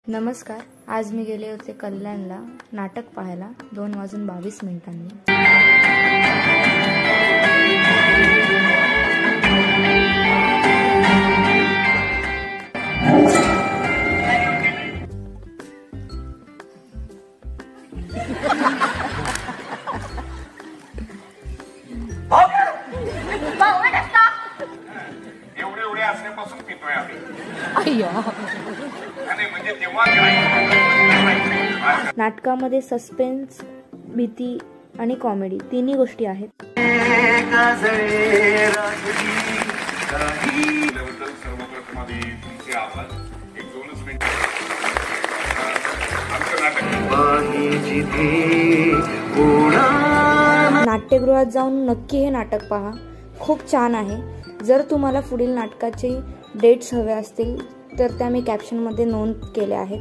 नमस्कार. आज मी गेले होते कल्याणला नाटक पाहायला 2:22 एवढे असण्यापासून पितोय आम्ही. नाटकामध्ये सस्पेन्स, भीती आणि कॉमेडी तिन्ही गोष्टी आहेत. सर्वप्रथम आधी तुमचे आभार. एक 2 मिनिट नाट्यगृहात जाऊन नक्की हे नाटक पहा. खूप छान आहे. जर तुम्हाला पुढील नाटकाचे डेट्स हवे असतील तर त्या मी कॅप्शनमध्ये नोंद केल्या आहेत.